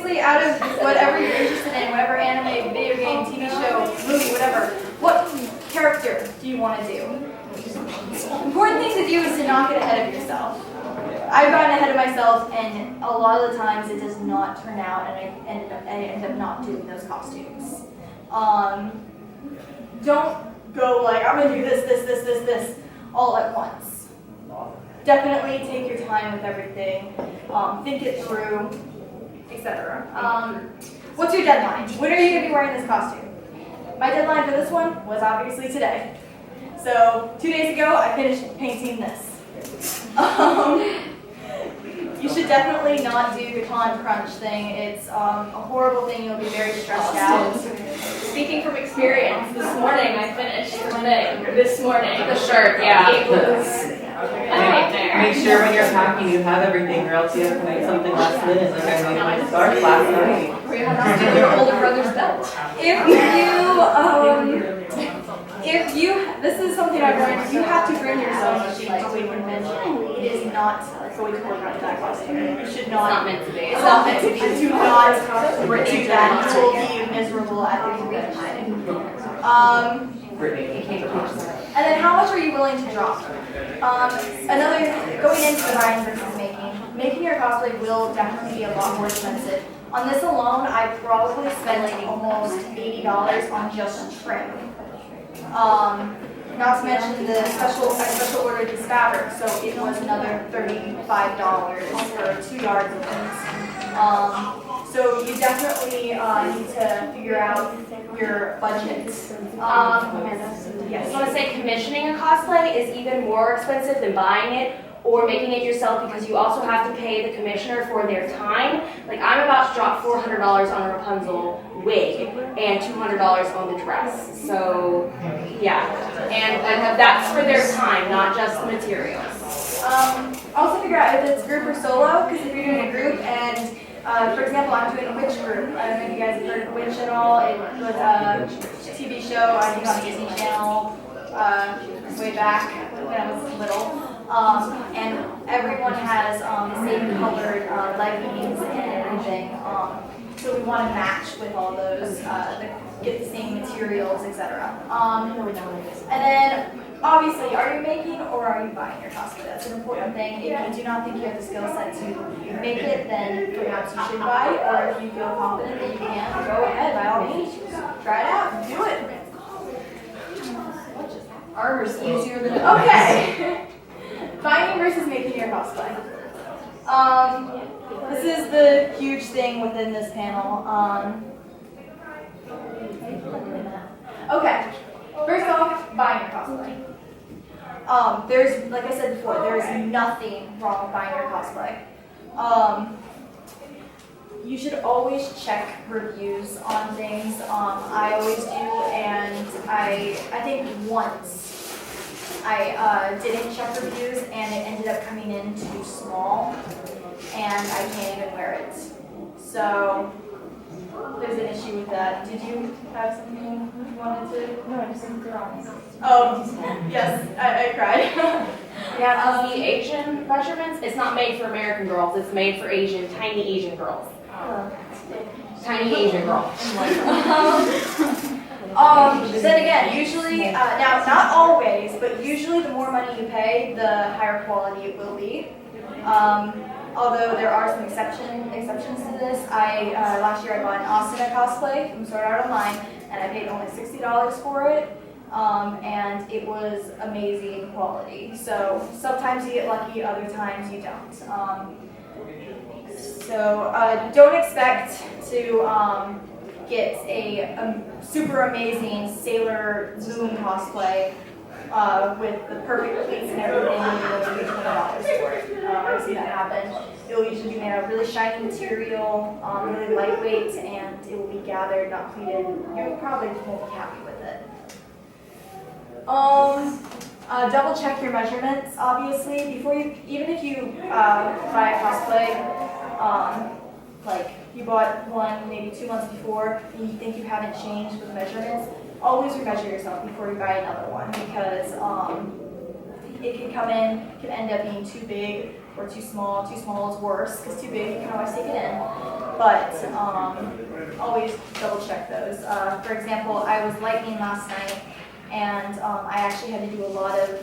honestly, out of whatever you're interested in, whatever anime, video game, TV show, movie, whatever, what character do you want to do? Important thing to do is to not get ahead of yourself. I've gotten ahead of myself, and a lot of the times it does not turn out, and I end up not doing those costumes. Don't go like, I'm going to do this, all at once. Definitely take your time with everything, think it through, etc. What's your deadline? When are you going to be wearing this costume? My deadline for this one was obviously today. So 2 days ago, I finished painting this. You should definitely not do the con crunch thing. It's a horrible thing. You'll be very stressed out. Speaking from experience, this morning I finished the thing. This morning, the shirt, yeah. It was a nightmare. Make sure when you're packing you have everything, or else you have to make something last minute, like I made my scarf last night. Steal your older brother's belt. This is something I've learned, you have to bring your sewing machine to a convention. It is not going to work out that costume. You should not. It's not meant to be. It's not meant to be. Do not do that. You will be miserable at the convention. And then how much are you willing to drop? Going into the buying versus making your cosplay will definitely be a lot more expensive. On this alone, I probably spent like almost $80 on just trim. Not to mention I special ordered this fabric, so it was another $35 for 2 yards of it. So you definitely need to figure out your budget. Yes. I want to say commissioning a cosplay is even more expensive than buying it or making it yourself, because you also have to pay the commissioner for their time. Like, I'm about to drop $400 on a Rapunzel wig and $200 on the dress. So, yeah. And that's for their time, not just the materials. Also figure out if it's group or solo, because if you're doing a group and for example, I'm doing a witch group. I don't know if you guys have heard of Witch at all. It was a TV show, I think on Disney Channel, way back when I was little. And everyone has the same colored leggings and everything. So we want to match with all those, get the same materials, etc. And then, obviously, are you making or are you buying your cosplay? That's an important thing. If you do not think you have the skill set to make it, then perhaps you should buy it. Or if you feel confident that you can, go ahead, by all means. Try it out, do it. Armor's easier than Okay. Buying versus making your cosplay. This is the huge thing within this panel. Okay. First off, buying your cosplay. There's, like I said before, there's nothing wrong with buying your cosplay. You should always check reviews on things. I always do, and I think once I didn't check reviews, and it ended up coming in too small, and I can't even wear it. So there's an issue with that. Did you have something you wanted to? No, I just didn't wrong. Oh, yes, I cried. Yeah, the Asian measurements, it's not made for American girls, it's made for tiny Asian girls. Tiny Asian girls. Then again, usually, now not always, but usually the more money you pay, the higher quality it will be. Although there are some exceptions to this. Last year I bought an Asuna cosplay from Sword Art Online, and I paid only $60 for it. And it was amazing quality. So sometimes you get lucky, other times you don't. So don't expect to get a super amazing Sailor Moon cosplay with the perfect pleats and everything, and you'll pay $20 for it. I've seen that happen. It will usually be made of really shiny material, really lightweight, and it will be gathered, not pleated. You probably won't be happy with it. Double check your measurements, obviously, before even if you buy a cosplay, like you bought one maybe 2 months before and you think you haven't changed with measurements, always remeasure yourself before you buy another one, because it can come in, can end up being too big or too small. Too small is worse, because too big, you can always take it in. But always double check those. For example, I was lightning last night, and I actually had to do a lot of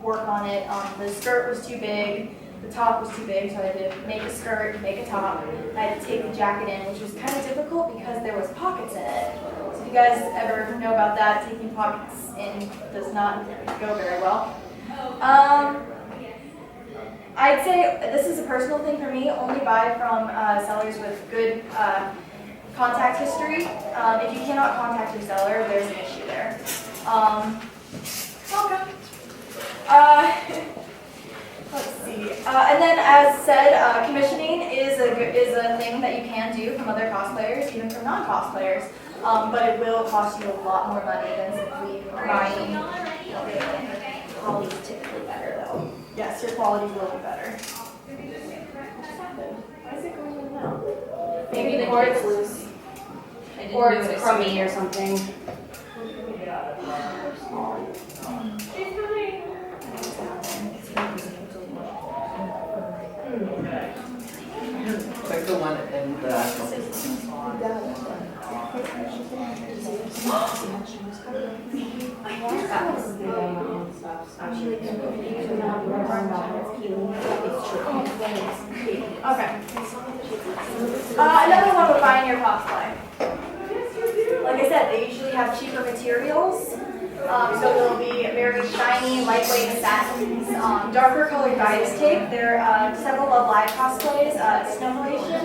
work on it. The skirt was too big, the top was too big, so I had to make a skirt, make a top. I had to take the jacket in, which was kind of difficult because there was pockets in it. So if you guys ever know about that, taking pockets in does not go very well. I'd say this is a personal thing for me, only buy from sellers with good contact history. If you cannot contact your seller, there's an issue there. Welcome. Let's see. And then, as said, commissioning is a thing that you can do from other cosplayers, even from non-cosplayers. But it will cost you a lot more money than simply buying. Quality's typically better though. Yes, your quality will be better. Why is it going in and out? Maybe the cord's loose. Or it's crummy or something. Like the one in the actual. Okay. Another one with buying your cosplay. Like I said, they usually have cheaper materials. So they'll be very shiny, lightweight satins, darker colored bias tape. There are several of live cosplays, Snowflation.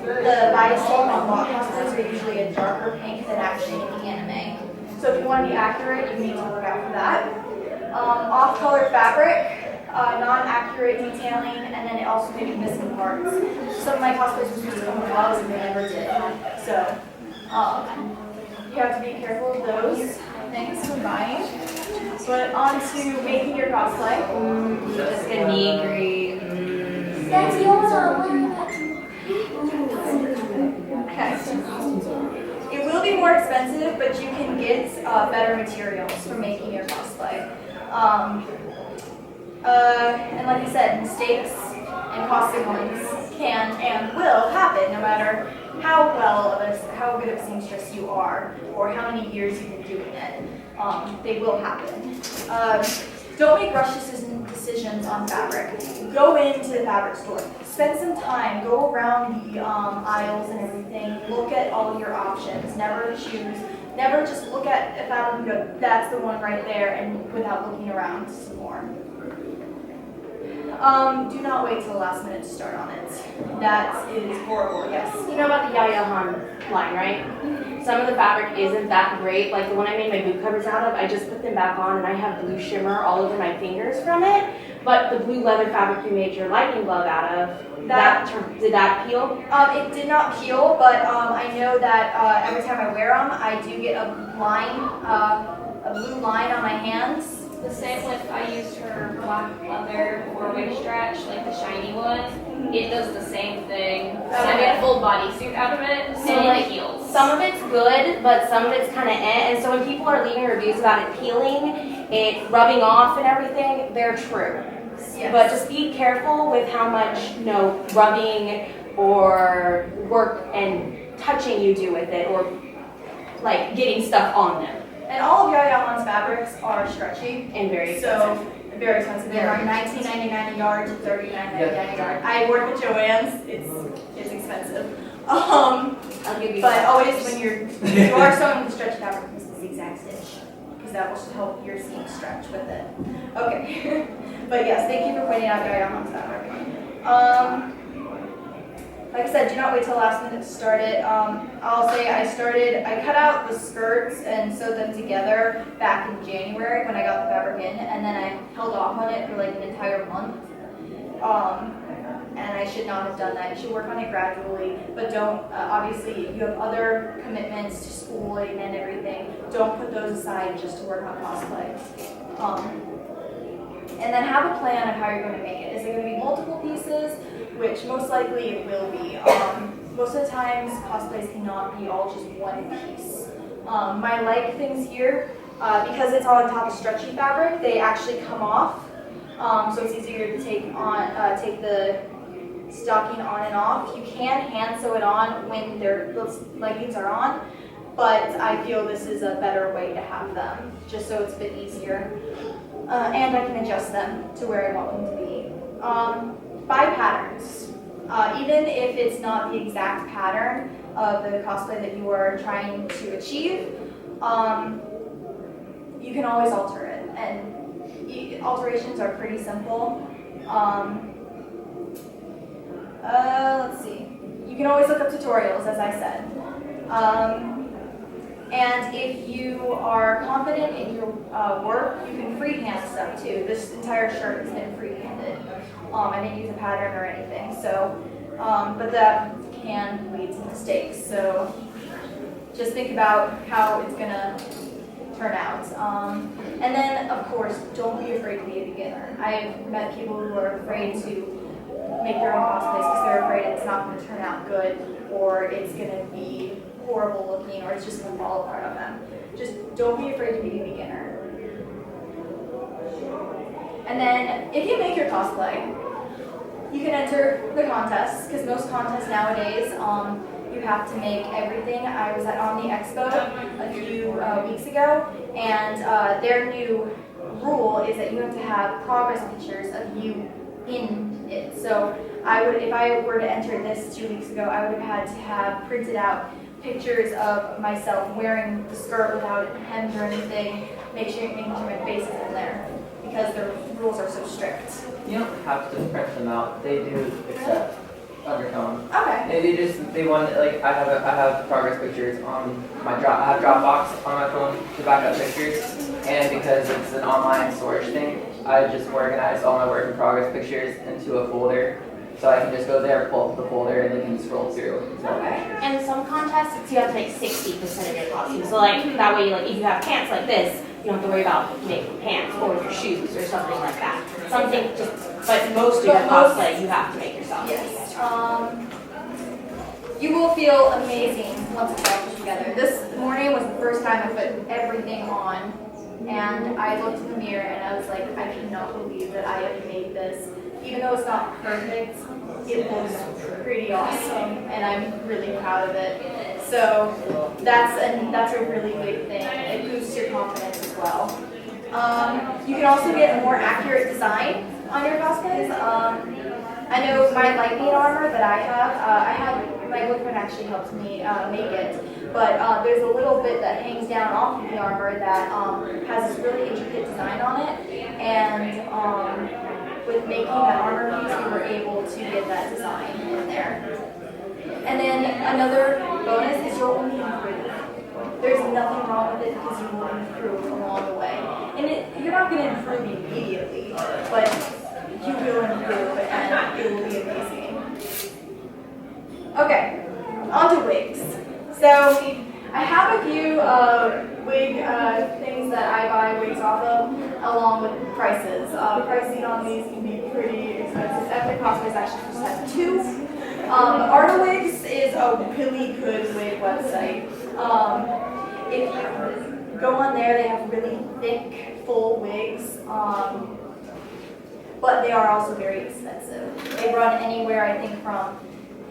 The bias tape on lot cosplays are usually a darker pink than actually in the anime. So if you want to be accurate, you need to look out for that. Off-color fabric, non-accurate detailing, and then it also may be missing parts. Some of my cosplays were supposed to come with gloves and they never did. So you have to be careful of those things when buying. But on to making your cosplay. Just gonna be agree. That's yours. Okay. It will be more expensive, but you can get better materials for making your cosplay. And like I said, mistakes and costly ones can and will happen no matter how good of a seamstress you are or how many years you've been doing it. They will happen. Don't make rush decisions on fabric. Go into the fabric store. Spend some time. Go around the aisles and everything. Look at all your options. Never just look at a fabric and go, that's the one right there, and without looking around some more. Do not wait till the last minute to start on it. That is horrible, yes. You know about the Yaya Han line, right? Some of the fabric isn't that great. Like the one I made my boot covers out of, I just put them back on and I have blue shimmer all over my fingers from it. But the blue leather fabric you made your lightning glove out of, did that peel? It did not peel, but I know that every time I wear them, I do get a blue line on my hands. The same with, I used her black leather 4-way stretch, like the shiny one. It does the same thing. So I made a full bodysuit out of it, So and like it heals. some of it's good, but some of it's kind of And so when people are leaving reviews about it peeling, it rubbing off and everything, they're true. Yes. But just be careful with how much, rubbing or work and touching you do with it, or like getting stuff on them. And all of Yaya Han's fabrics are stretchy. And very expensive. So, very expensive. They're $19.99 a yard to $39.99 a yard. I work at Joann's. It's expensive. I'll give you But that. always when you are sewing with stretch fabric, use the zigzag stitch, because that will help your seam stretch with it. Okay. But yes, thank you for pointing out Yaya Han's fabric. Like I said, do not wait till the last minute to start it. I'll say I cut out the skirts and sewed them together back in January when I got the fabric in, and then I held off on it for like an entire month. And I should not have done that. You should work on it gradually, but don't, obviously, you have other commitments to schooling and everything. Don't put those aside just to work on cosplay. And then have a plan of how you're going to make it. Is it going to be multiple pieces? Which most likely it will be. Most of the times, cosplays cannot be all just one piece. My like things here because it's on top of stretchy fabric, they actually come off. So it's easier to take the stocking on and off. You can hand sew it on when those leggings are on, but I feel this is a better way to have them, just so it's a bit easier. And I can adjust them to where I want them to be. Buy patterns. Even if it's not the exact pattern of the cosplay that you are trying to achieve, you can always alter it. And alterations are pretty simple. Let's see. You can always look up tutorials, as I said. And if you are confident in your work, you can freehand stuff too. This entire shirt has been freehanded. I didn't use a pattern or anything, so, but that can lead to mistakes. So just think about how it's gonna turn out. And then, of course, don't be afraid to be a beginner. I've met people who are afraid to make their own cosplays because they're afraid it's not going to turn out good, or it's going to be horrible looking, or it's just going to fall apart on them. Just don't be afraid to be a beginner. And then, if you make your cosplay, you can enter the contests, because most contests nowadays, you have to make everything. I was at Omni Expo a few weeks ago, and their new rule is that you have to have progress pictures of you in it. So if I were to enter this 2 weeks ago, I would have had to have printed out pictures of myself wearing the skirt without it hemmed or anything, making sure my face is in there, because the rules are so strict. You don't have to print them out. They do accept undertone. Okay. They want, like, I have progress pictures on my I have Dropbox on my phone to back up pictures, and because it's an online storage thing, I just organize all my work in progress pictures into a folder, so I can just go there, pull up the folder, and they can scroll through. Okay. And some contests, you have to make 60% of your costume. So like that way, like if you have pants like this, you don't have to worry about making pants or your shoes or something like that. Something but most of your cosplay you have to make yourself. Yes. You will feel amazing once it's all put together. This morning was the first time I put everything on, and I looked in the mirror and I was like, I cannot believe that I have made this. Even though it's not perfect, it looks pretty awesome, and I'm really proud of it. So that's a really big thing. It boosts your confidence as well. You can also get a more accurate design on your cosplays. I know my lightning armor that I have my boyfriend actually helps me make it, but there's a little bit that hangs down off of the armor that has this really intricate design on it, and with making that armor piece, we were able to get that design in there. And then another bonus is you'll only improve. There's nothing wrong with it because you will improve along the way. And you're not going to improve immediately, but you will improve and it will be amazing. Okay, on to wigs. So I have a few wig things that I buy wigs off of, along with prices. Pricing on these can be pretty expensive. Epic Cosplays actually just has two. Art Wigs is a really good wig website. If you go on there, they have really thick, full wigs, but they are also very expensive. They run anywhere, I think, from,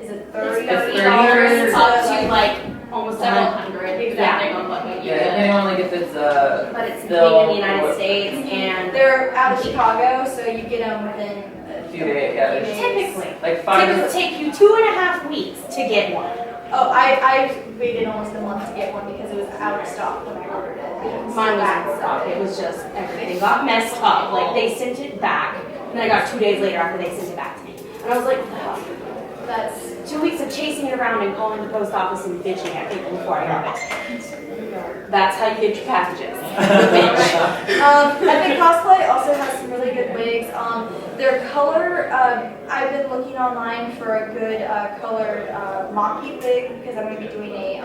is it $30 up to like almost Several 700. Exactly. On what you Yeah, depending on like if it's But it's made in the United States, and They're out of Chicago, so you get them within a few days, yeah, few there's days. typically like it 5 would take you 2.5 weeks to get one. Oh, I waited almost a month to get one because it was out of stock when I ordered it. Mine was out of stock. It was just everything got messed up. Like they sent it back, and I got 2 days later after they sent it back to me, and I was like, oh, That's 2 weeks of chasing it around and calling the post office and bitching at people before I got it. That's how you get your packages. Epic Cosplay also has some really good wigs. Their color, I've been looking online for a good colored Maki wig because I'm going to be doing a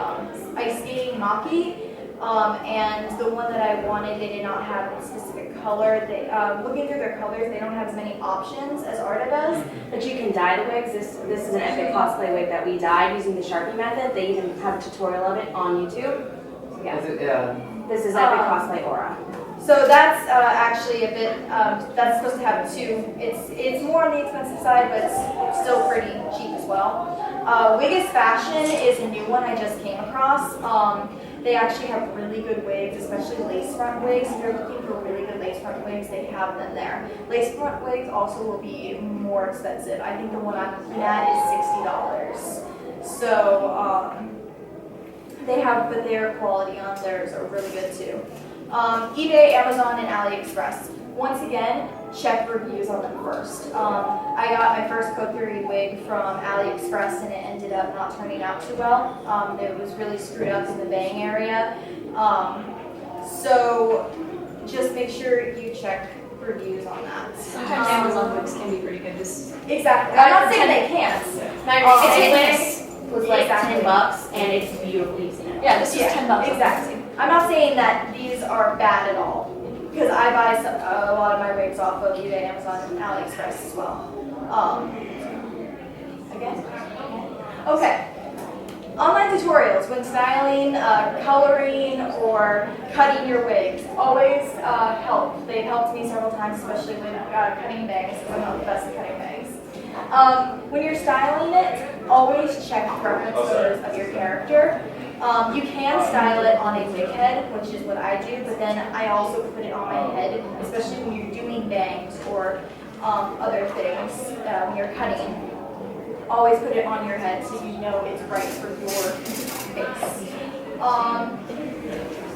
ice skating Maki. And the one that I wanted, they did not have a specific color. They, looking through their colors, they don't have as many options as Arta does. But you can dye the wigs. This is an Epic Cosplay wig that we dyed using the Sharpie method. They even have a tutorial of it on YouTube. Yeah. This is Epic Cosplay Aura. So that's actually a bit, that's supposed to have two. It's more on the expensive side, but it's still pretty cheap as well. Wig is Fashion is a new one I just came across. They actually have really good wigs, especially lace front wigs. If you're looking for really good lace front wigs, they have them there. Lace front wigs also will be more expensive. I think the one I'm looking at is $60. So they have, but their quality on theirs are really good too. eBay, Amazon, and AliExpress. Once again, check reviews on them first. I got my first Kothuri wig from AliExpress and it ended up not turning out too well. It was really screwed up in the bang area. So just make sure you check reviews on that. Sometimes Amazon wigs can be pretty good. Exactly. I'm not saying they can't. My wig was like Exactly. $10 and it's beautifully seen. Yeah, this is $10. Exactly. I'm not saying that these are bad at all, because I buy a lot of my wigs off of eBay, Amazon, and AliExpress as well. Again? Okay. Online tutorials when styling, coloring, or cutting your wigs always help. They've helped me several times, especially with cutting bangs, because I'm not the best at cutting bangs. When you're styling it, always check reference photos of your character. You can style it on a wig head, which is what I do, but then I also put it on my head, especially when you're doing bangs or other things, when you're cutting. Always put it on your head so you know it's right for your face.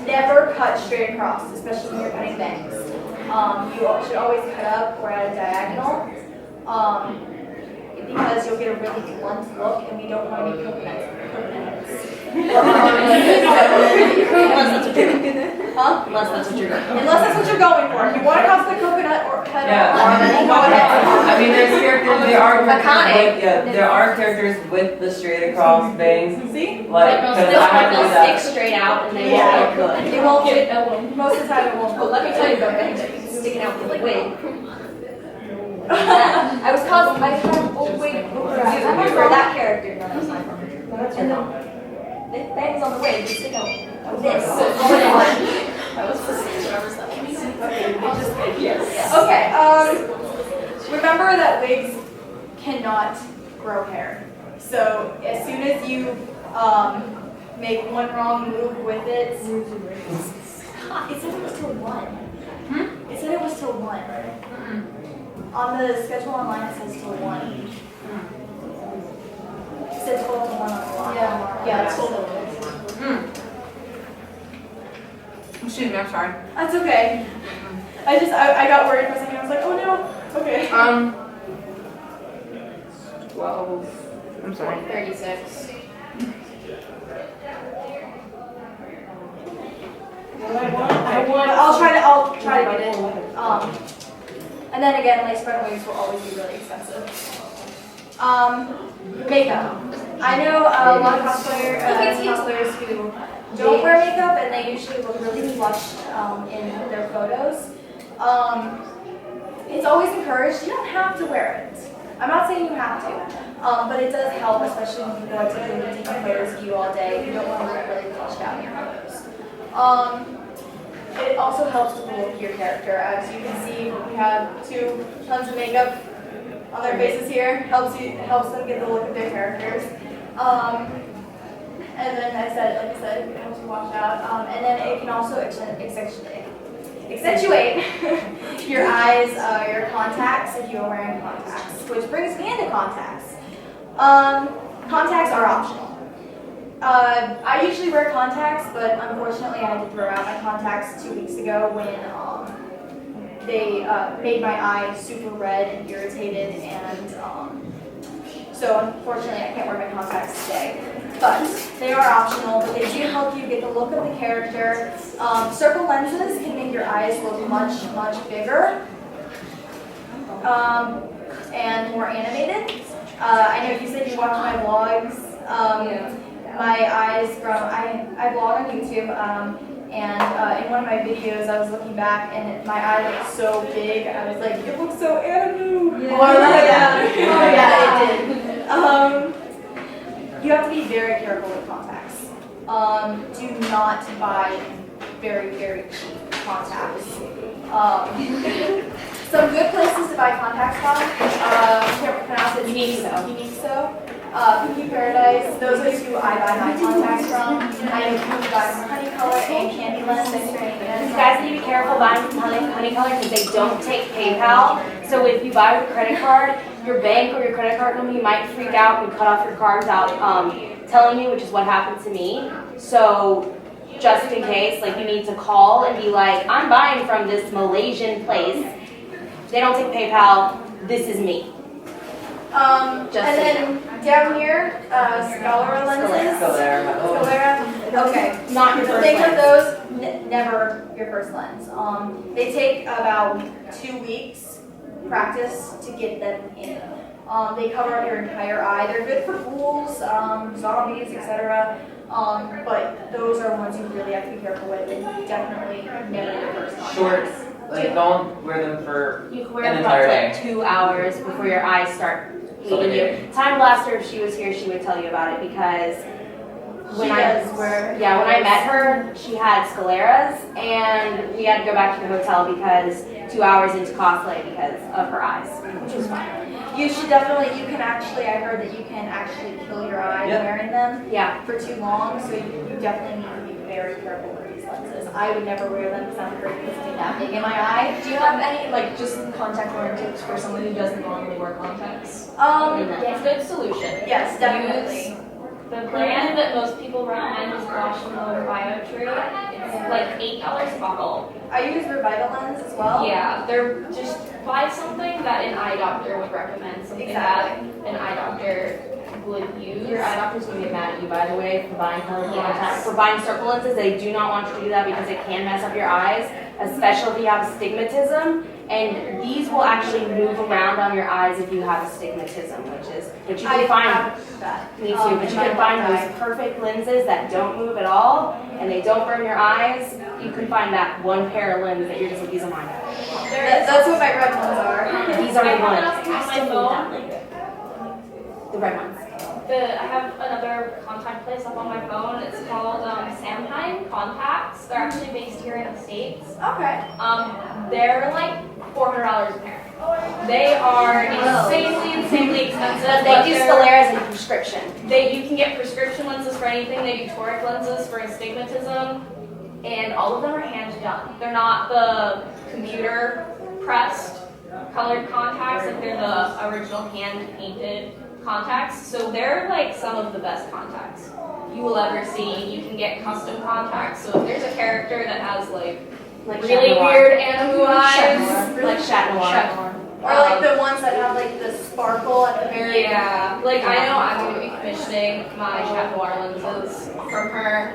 Never cut straight across, especially when you're cutting bangs. You should always cut up or at a diagonal. Because you'll get a really blunt look, and we don't want any coconut heads. Huh? Unless that's what you're going for. Unless that's what you're going for. If you want to cosplay coconut or head Yeah. on, go ahead. I mean, there's characters. There are characters Iconic. with, yeah, there are characters with the straight across bangs. See? Like, because I had to do They'll that. stick straight out and they Yeah. won't look good. It won't. Most of the time, it won't. But let me tell you about bangs. Sticking out with the wig. I was causing my old wig over I remember that character. No, that's not and the bangs on the wig, they stick out. This. That was the Okay, remember that wigs cannot grow hair. So as soon as you make one wrong move with it, it said it was till 1. It said it was till 1. On the schedule online, it says till 1. It said 12 to 1 on the line. Yeah, it's 12 to 1. Excuse me, I'm sorry. That's okay. I got worried for a second. I was like, oh no. Okay. 12. I'm sorry. 36. I'll try to get it. And then again, lace front wigs will always be really expensive. Makeup. I know a lot of cosplayers who don't wear makeup and they usually look really flushed in their photos. It's always encouraged. You don't have to wear it. I'm not saying you have to, but it does help, especially when you go to really taking photos of you all day. You don't want to look really flushed out in your photos. It also helps with the look of your character. As you can see, we have tons of makeup on their faces here. Helps them get the look of their characters. And then like I said, it helps you wash out. And then it can also accentuate your eyes, your contacts if you are wearing contacts. Which brings me into contacts. Contacts are optional. I usually wear contacts, but unfortunately I had to throw out my contacts 2 weeks ago when they made my eye super red and irritated, and so unfortunately I can't wear my contacts today. But they are optional, but they do help you get the look of the character. Circle lenses can make your eyes look much, much bigger and more animated. I know you said you watch my vlogs. My eyes I vlog on YouTube, and in one of my videos I was looking back and my eye looked so big. I was like, it looks so anime. Yeah, it did. You have to be very careful with contacts. Do not buy very, very cheap contacts. Some good places to buy contacts from, can't pronounce it. Uniqso. Pinky Paradise, those are who I buy my contacts from. I know who buy from Honey Color and Candy Lens. You guys need to be careful buying from Honey Color because they don't take PayPal. So if you buy with a credit card, your bank or your credit card company might freak out and cut off your card without telling you, which is what happened to me. So just in case, like you need to call and be like, I'm buying from this Malaysian place. They don't take PayPal. This is me. And then down here, Scalera lenses. Scalera. Okay. Not your first Think of lens. those, never your first lens. They take about 2 weeks practice to get them in. They cover up your entire eye. They're good for ghouls, zombies, etc. But those are ones you really have to be careful with, and you definitely need your first contacts. Short. Like don't wear them for You can wear an them entire up to day. like 2 hours before your eyes start So hating they you. Time Blaster, if she was here, she would tell you about it because when I met her, she had scleras, and we had to go back to the hotel because 2 hours into cosplay because of her eyes, which was fine. You should definitely, I heard that you can actually kill your eye Yep. wearing them Yeah. for too long, so you definitely need to be very careful with these lenses. I would never wear them because I'm afraid of something that big in my eye. Do you have any, like, just contact wearing tips for someone who doesn't normally wear contacts? It's a good solution. Yes, definitely. The brand that most people recommend is Wash and Lower Biotree. It's like $8 a bottle. I use Revital lens as well. Yeah, they're just buy something that an eye doctor would recommend, something Exactly. that an eye doctor would use. Your eye doctor's gonna get mad at you, by the way, for buying color Yes. contacts. For buying circle lenses, they do not want you to do that because it can mess up your eyes, especially if you have astigmatism. And these will actually move around on your eyes if you have astigmatism, but you can find. that. Me too, but you can find those perfect lenses that don't move at all and they don't burn your eyes. You can find that one pair of lenses that you're just like, these are mine. That's what my red ones are. These are I the have ones. enough I on still my need that link. The red ones. I have another contact place up on my phone. It's called Samheim Contacts. They're actually based here in the States. Okay. They're like $400 a pair. They are insanely expensive. But they do scleras and prescription. You can get prescription lenses for anything. They do toric lenses for astigmatism, and all of them are hand done. They're not the computer pressed colored contacts, like they're the original hand painted contacts. So they're like some of the best contacts you will ever see. You can get custom contacts. So if there's a character that has like really Chat Noir. weird animal eyes, Like Chat Noir. Or like the ones that have like the sparkle at the very end. yeah, like I know I'm going to be commissioning my Chat Noir lenses from her,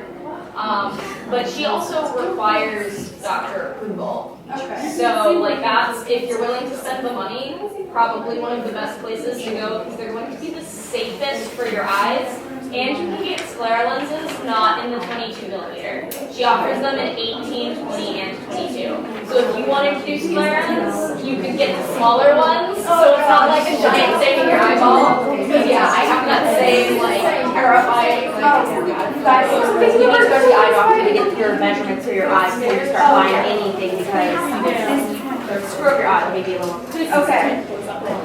but she also requires doctor approval. Okay. So like that's, if you're willing to spend the money, probably one of the best places to go because they're going to be the safest for your eyes. And you can get sclera lenses not in the 22mm. She offers them in 18, 20, and 22. So if you wanted to do scleras, you can get the smaller ones. So it's not like a giant thing in your eyeball. Because yeah, I have that same like terrifying. Guys, you need to go to the eye doctor to get your measurements for your eyes before you start buying anything because screw up your eye, maybe a little. Okay.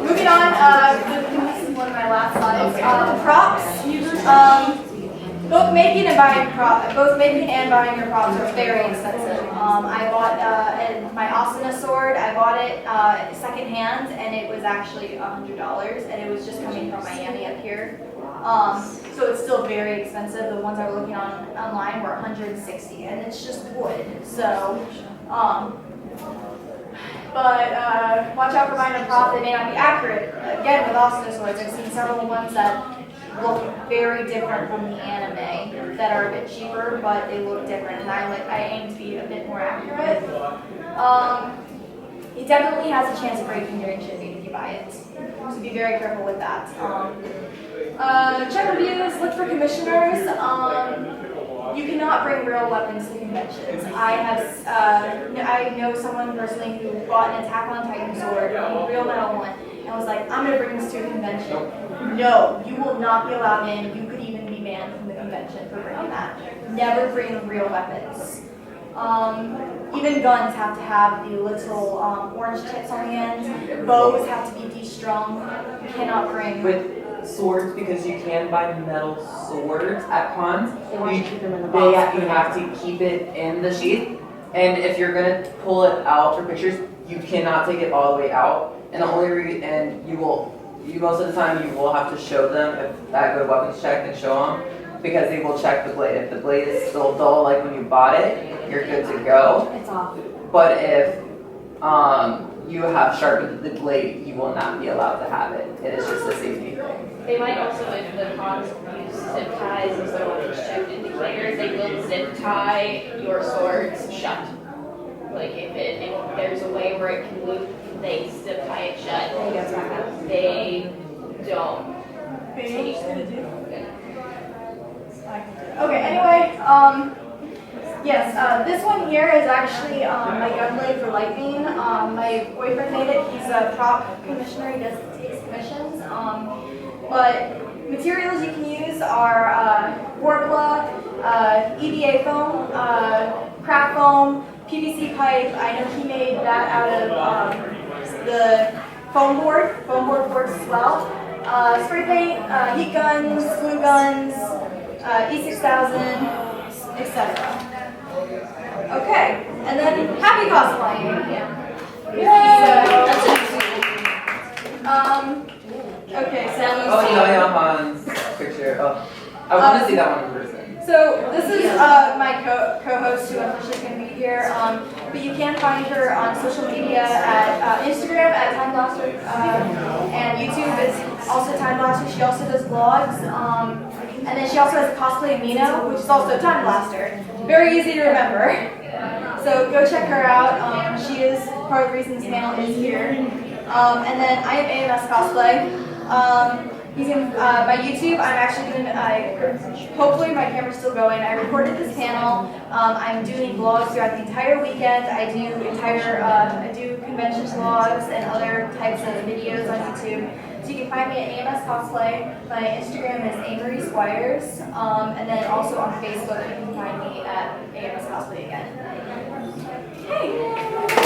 Moving on, this is one of my last slides. Props. Both making and buying your props are very expensive. I bought my Asuna sword. I bought it secondhand, and it was actually $100, and it was just coming from Miami up here. So it's still very expensive. The ones I was looking online were $160, and it's just wood. So. But watch out for buying a prop that may not be accurate. Again, with Asuna swords, I've seen several ones that look very different from the anime that are a bit cheaper, but they look different, and I aim to be a bit more accurate. It definitely has a chance of breaking during shipping if you buy it, so be very careful with that. Check reviews, look for commissioners. You cannot bring real weapons to conventions. I know someone personally who bought an Attack on Titan sword, a real metal one, and was like, I'm going to bring this to a convention. No, you will not be allowed in. You could even be banned from the convention for bringing that. Never bring real weapons. Even guns have to have the little orange tips on the end. Bows have to be de-strung. You cannot bring. With swords, because you can buy metal swords at cons, They want you to keep them in the you box. have to keep it in the sheath. And if you're gonna pull it out for pictures, you cannot take it all the way out. And the only most of the time you will have to show them if that good weapons check and show them, because they will check the blade. If the blade is still dull like when you bought it, you're good to go. It's off. But if you have sharpened the blade, you will not be allowed to have it. It is just a safety thing. They might also, if the cons use zip ties as their weapons check indicator, they will zip tie your swords shut. Like if there's a way where it can loop, they zip tie it shut. They don't. Okay, anyway, yes, this one here is actually my gun blade for lightning. My boyfriend made it. He's a prop commissioner. He takes commissions. But materials you can use are Warpla, EVA foam, craft foam, PVC pipe. I know he made that out of the foam board. Foam board works as well. Spray paint, heat guns, glue guns, E6000, etc. Okay, and then happy cosplaying. Okay, so. Oh, yeah, Han's picture. Oh, I want to see that one in person. So this is my co-host who unfortunately couldn't be here, but you can find her on social media at Instagram at Time Blaster, and YouTube is also Time Blaster. She also does vlogs, and then she also has Cosplay Amino, which is also Time Blaster. Very easy to remember. So go check her out. She is part of the reason this panel is here. And then I am AMS Cosplay. You can, my YouTube, I'm actually doing, hopefully my camera's still going. I recorded this panel. I'm doing vlogs throughout the entire weekend. I do convention vlogs and other types of videos on YouTube. So you can find me at AMS Cosplay. My Instagram is Amory Squires. And then also on Facebook, you can find me at AMS Cosplay again. Hey!